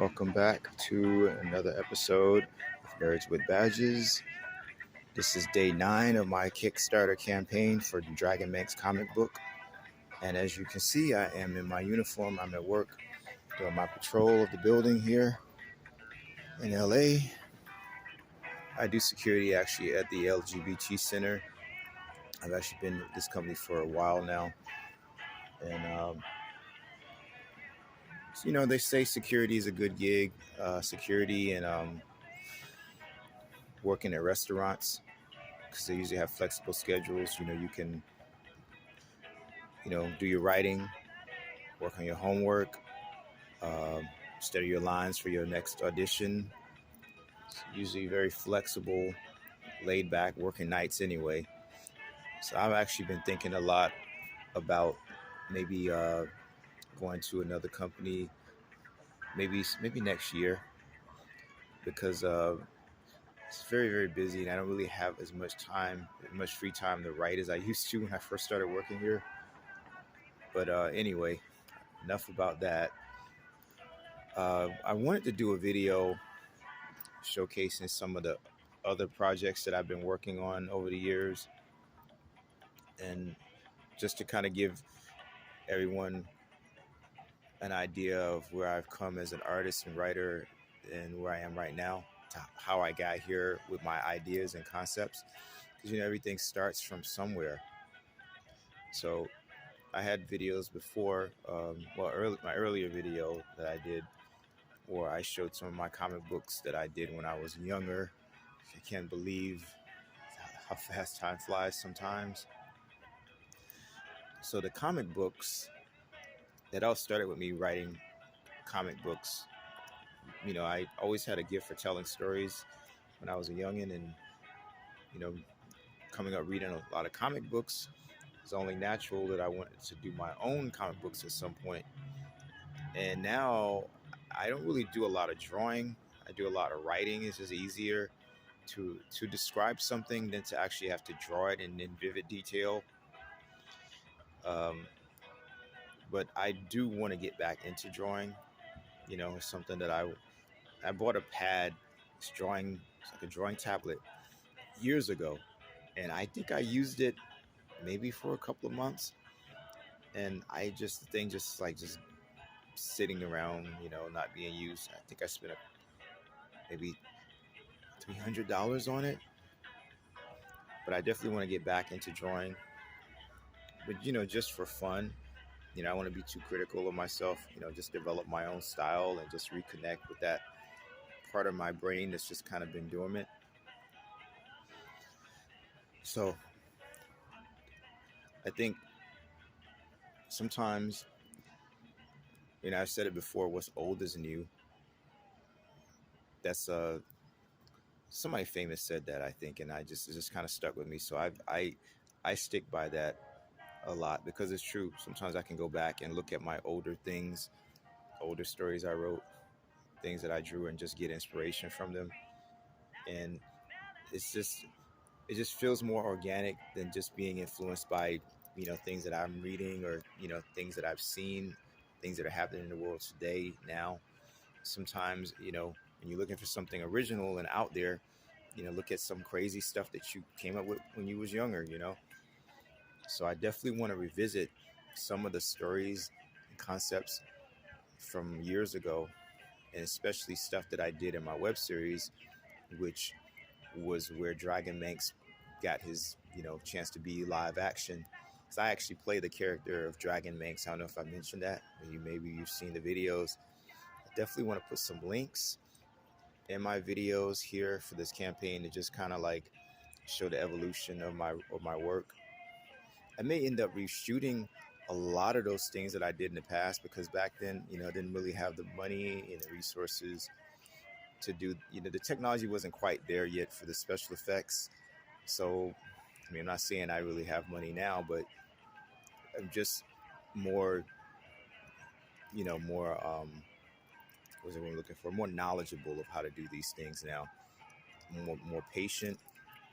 Welcome back to another episode of Nerds with Badges. This is day 9 of my Kickstarter campaign for the Dragon Manx comic book. And as you can see, I am in my uniform. I'm at work doing my patrol of the building here in LA. I do security actually at the LGBT Center. I've actually been with this company for a while now. And, they say security is a good gig. Security and working at restaurants, because they usually have flexible schedules. You can, do your writing, work on your homework, study your lines for your next audition. It's usually very flexible, laid back, working nights anyway. So I've actually been thinking a lot about maybe going to another company, maybe next year, because it's very, very busy, and I don't really have as much free time to write as I used to when I first started working here. But anyway, enough about that. I wanted to do a video showcasing some of the other projects that I've been working on over the years, and just to kind of give everyone an idea of where I've come as an artist and writer and where I am right now, to how I got here with my ideas and concepts, because everything starts from somewhere. So I had videos before, my earlier video that I did, where I showed some of my comic books that I did when I was younger. I can't believe how fast time flies sometimes. So the comic books, that all started with me writing comic books. I always had a gift for telling stories when I was a youngin', and coming up reading a lot of comic books, it's only natural that I wanted to do my own comic books at some point. And now I don't really do a lot of drawing. I do a lot of writing. It's just easier to describe something than to actually have to draw it in vivid detail. But I do want to get back into drawing. It's something that I bought a pad. It's like a drawing tablet years ago, and I think I used it maybe for a couple of months, and the thing just sitting around, not being used. I think I spent maybe $300 on it, but I definitely want to get back into drawing. But just for fun, I want to be too critical of myself. Just develop my own style and just reconnect with that part of my brain that's just kind of been dormant. So I think sometimes, I've said it before, what's old is new. That's somebody famous said that, I think, and it just kind of stuck with me. So I stick by that a lot, because it's true. Sometimes I can go back and look at my older stories I wrote, things that I drew, and just get inspiration from them. And it just feels more organic than just being influenced by, things that I'm reading, or, things that I've seen, things that are happening in the world today now. Sometimes, when you're looking for something original and out there, look at some crazy stuff that you came up with when you was younger, So I definitely want to revisit some of the stories and concepts from years ago, and especially stuff that I did in my web series, which was where Dragon Manx got his, chance to be live action. So I actually play the character of Dragon Manx. I don't know if I mentioned that. Maybe you've seen the videos. I definitely want to put some links in my videos here for this campaign to just kind of show the evolution of my work. I may end up reshooting a lot of those things that I did in the past, because back then, I didn't really have the money and the resources to do, the technology wasn't quite there yet for the special effects. So, I'm not saying I really have money now, but I'm just more, what's everyone looking for? More knowledgeable of how to do these things now. More patient,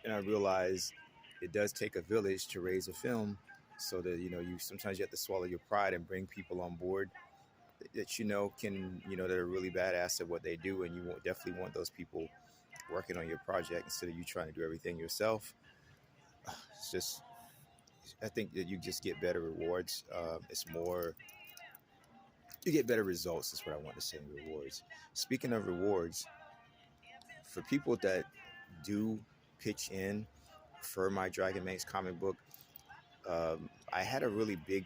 and I realize it does take a village to raise a film. So that you sometimes you have to swallow your pride and bring people on board. that you know can that are really badass at what they do, and definitely want those people working on your project instead of you trying to do everything yourself. It's just I think that you just get better rewards. It's more you get better results. Is what I want to say. Rewards. Speaking of rewards, for people that do pitch in for my Dragon Mates comic book, I had a really big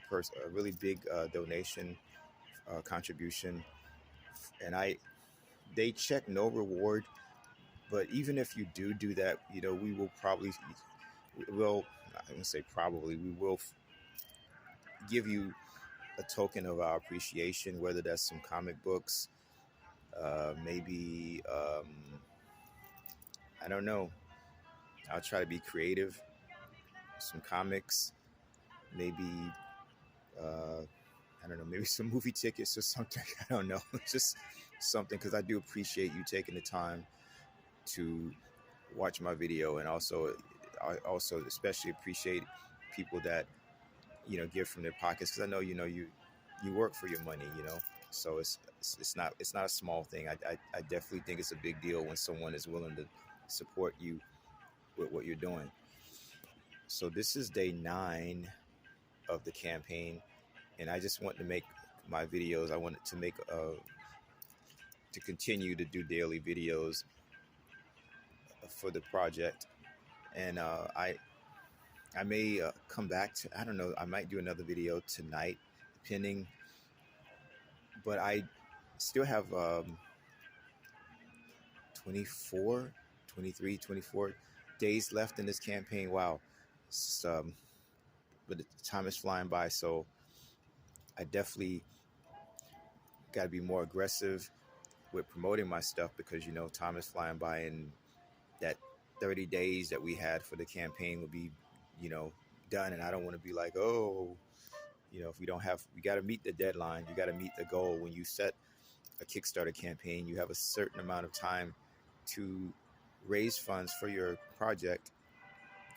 donation contribution, and they check no reward. But even if you do that, we will probably will I'm gonna say probably we will give you a token of our appreciation, whether that's some comic books, maybe I don't know. I'll try to be creative. Some comics, maybe uh, I don't know, maybe some movie tickets or something. I don't know, just something because I do appreciate you taking the time to watch my video, and I also especially appreciate people that give from their pockets because I know you work for your money, so it's not a small thing. I definitely think it's a big deal when someone is willing to support you with what you're doing. So this is day 9 of the campaign, and I just want to make my videos. I wanted to make to continue to do daily videos for the project, and I may come back to, I don't know, I might do another video tonight, depending, but I still have 24, 23, 24 days left in this campaign. Wow. It's, but the time is flying by, so I definitely got to be more aggressive with promoting my stuff because, time is flying by, and that 30 days that we had for the campaign will be, you know, done. And I don't want to be like, oh, if we got to meet the deadline, you got to meet the goal. When you set a Kickstarter campaign, you have a certain amount of time to raise funds for your project.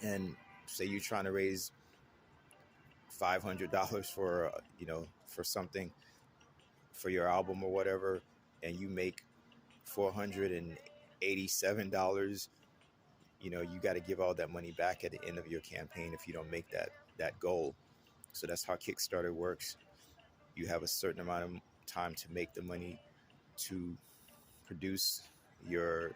And say you're trying to raise $500 for, for something for your album or whatever, and you make $487, you got to give all that money back at the end of your campaign if you don't make that goal. So that's how Kickstarter works. You have a certain amount of time to make the money to produce your